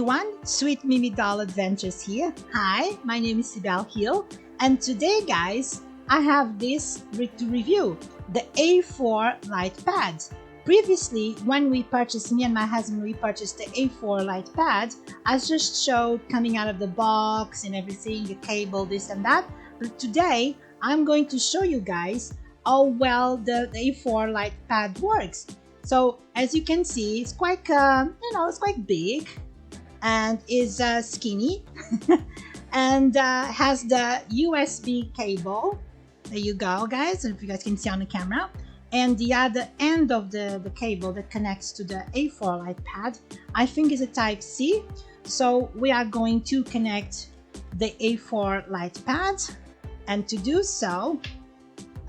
everyone, Sweet Mimi Doll Adventures here. Hi, my name is Sibel Hill, and today guys, I have this to review, the A4 light pad. Previously, when me and my husband, we purchased the A4 light pad, I just showed coming out of the box and everything, the cable, this and that. But today, I'm going to show you guys how well the A4 light pad works. So as you can see, it's quite, it's quite big and is skinny and has the USB cable. There you go, guys. If you guys can see on the camera. And the other end of the cable that connects to the A4 light pad, I think is a type C. So we are going to connect the A4 light pad. And to do so,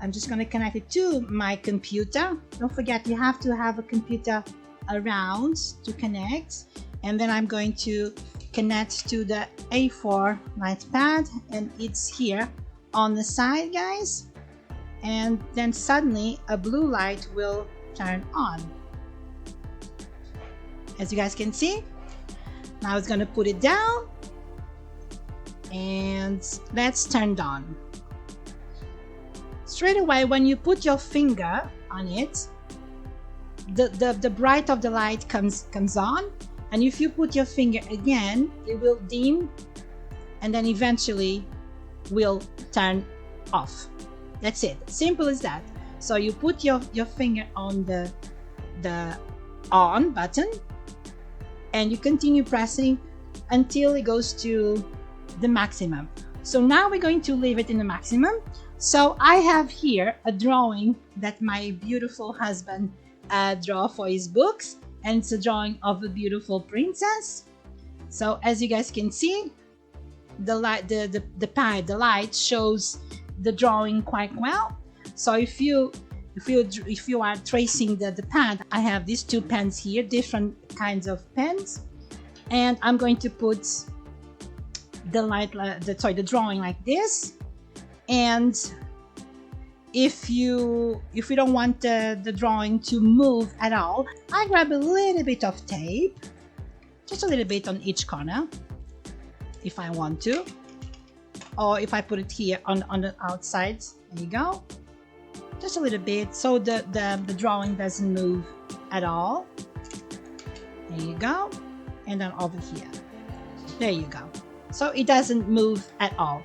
I'm just going to connect it to my computer. Don't forget, you have to have a computer around to connect. And then I'm going to connect to the A4 light pad, and it's here on the side, guys. And then suddenly a blue light will turn on. As you guys can see, now it's going to put it down and that's turned on. Straight away, when you put your finger on it, the bright of the light comes on, and if you put your finger again, it will dim and then eventually will turn off. That's it, simple as that. So you put your finger on the on button and you continue pressing until it goes to the maximum. So now we're going to leave it in the maximum. So I have here a drawing that my beautiful husband draw for his books, and it's a drawing of a beautiful princess. So as you guys can see, the light shows the drawing quite well. So if you are tracing the pad, I have these two pens here, different kinds of pens, and I'm going to put the drawing like this. And if you don't want the drawing to move at all, I grab a little bit of tape, just a little bit on each corner if I want to, or if I put it here on the outside. There you go, just a little bit, so the drawing doesn't move at all. There you go. And then over here, there you go, so it doesn't move at all.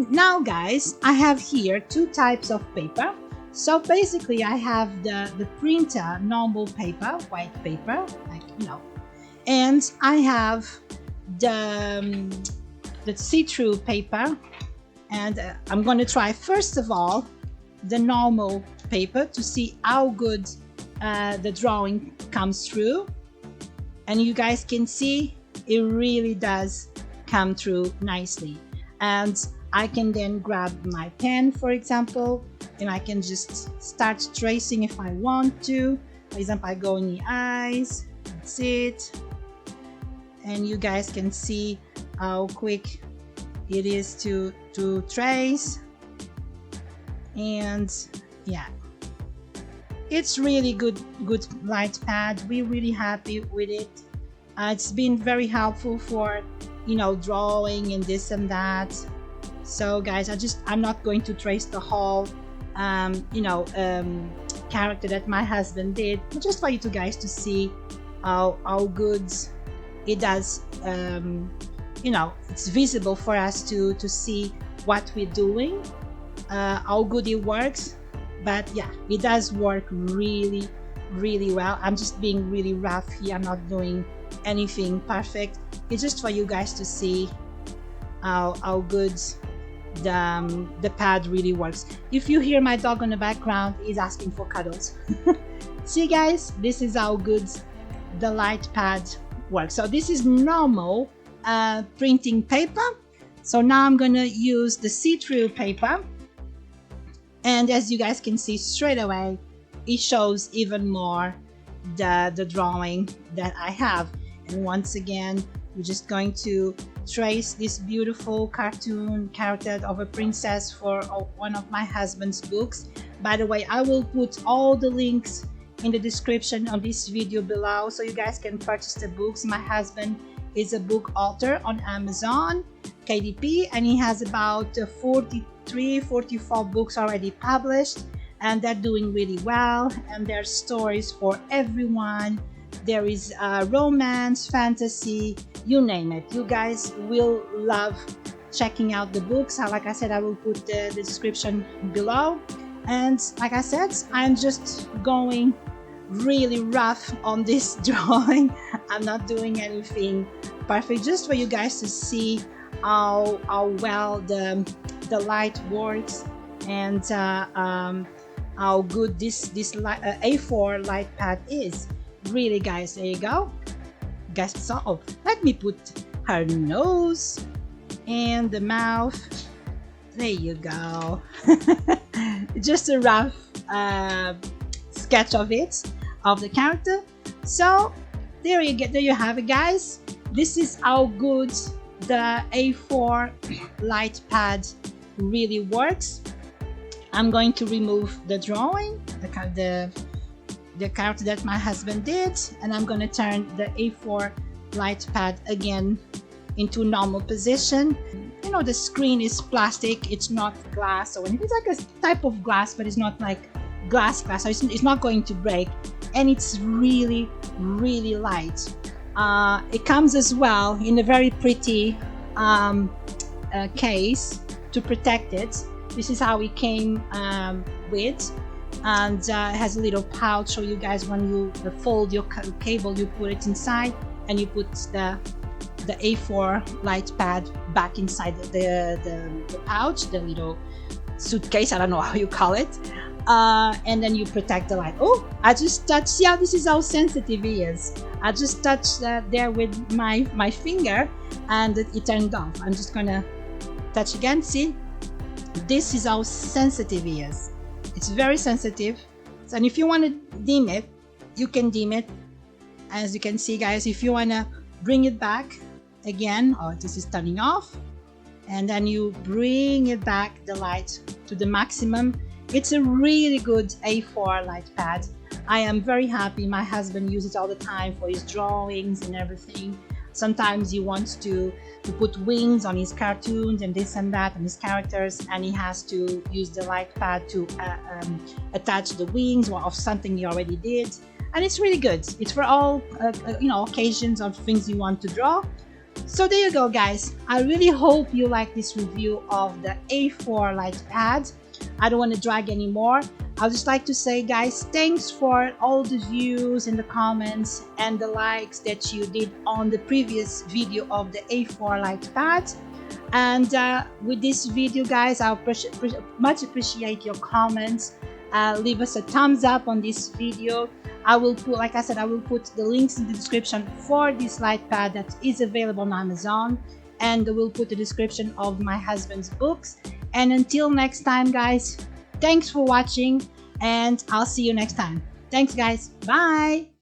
Now guys, I have here two types of paper. So basically I have the printer normal paper, white paper, like and I have the see-through paper. And I'm going to try first of all the normal paper to see how good the drawing comes through. And you guys can see it really does come through nicely. And I can then grab my pen, for example, and I can just start tracing if I want to. For example, I go in the eyes, that's it. And you guys can see how quick it is to trace. And yeah, it's really good light pad. We're really happy with it. It's been very helpful for drawing and this and that. So guys, I'm not going to trace the whole character that my husband did, but just for you two guys to see how good it does. It's visible for us to see what we're doing, how good it works. But yeah, it does work really well. I'm just being really rough here. I'm not doing anything perfect. It's just for you guys to see how good the pad really works. If you hear my dog in the background, he's asking for cuddles. See guys, this is how good the light pad works. So this is normal printing paper. So now I'm gonna use the see-through paper, and as you guys can see straight away, it shows even more the drawing that I have. And once again, we're just going to trace this beautiful cartoon character of a princess for one of my husband's books. By the way, I will put all the links in the description of this video below, so you guys can purchase the books. My husband is a book author on Amazon, KDP, and he has about 44 books already published, and they're doing really well, and there are stories for everyone. There is romance, fantasy, you name it. You guys will love checking out the books. Like I said, I will put the description below. And like I said, I'm just going really rough on this drawing. I'm not doing anything perfect, just for you guys to see how well the light works, and how good this A4 light pad is. Really, guys, there you go. Guys, so let me put her nose and the mouth. There you go. Just a rough sketch of it, of the character. So there you have it, guys. This is how good the A4 light pad really works. I'm going to remove the drawing, the character that my husband did, and I'm going to turn the A4 light pad again into normal position. You know, the screen is plastic, it's not glass or anything. It's like a type of glass, but it's not like glass, so it's not going to break, and it's really light. It comes as well in a very pretty case to protect it. This is how it came with, and it has a little pouch, so you guys, when you fold your cable, you put it inside, and you put the A4 light pad back inside the pouch, the little suitcase, I don't know how you call it, and then you protect the light. Oh, I just touched, see how this is how sensitive it is. I just touched there with my finger, and it turned off. I'm just gonna touch again. See, this is how sensitive it is. It's very sensitive. So, and if you want to dim it, you can dim it. As you can see, guys, if you want to bring it back again, oh, this is turning off, and then you bring it back, the light to the maximum. It's a really good A4 light pad. I am very happy. My husband uses it all the time for his drawings and everything. Sometimes he wants to put wings on his cartoons and this and that, on his characters, and he has to use the light pad to attach the wings or of something he already did. And it's really good. It's for all occasions of things you want to draw. So there you go, guys. I really hope you like this review of the A4 light pad. I don't want to drag anymore. I'd just like to say, guys, thanks for all the views and the comments and the likes that you did on the previous video of the A4 light pad. And with this video, guys, I'll much appreciate your comments. Leave us a thumbs up on this video. I will put, like I said, I will put the links in the description for this light pad that is available on Amazon, and we'll put the description of my husband's books. And until next time, guys, thanks for watching, and I'll see you next time. Thanks, guys. Bye.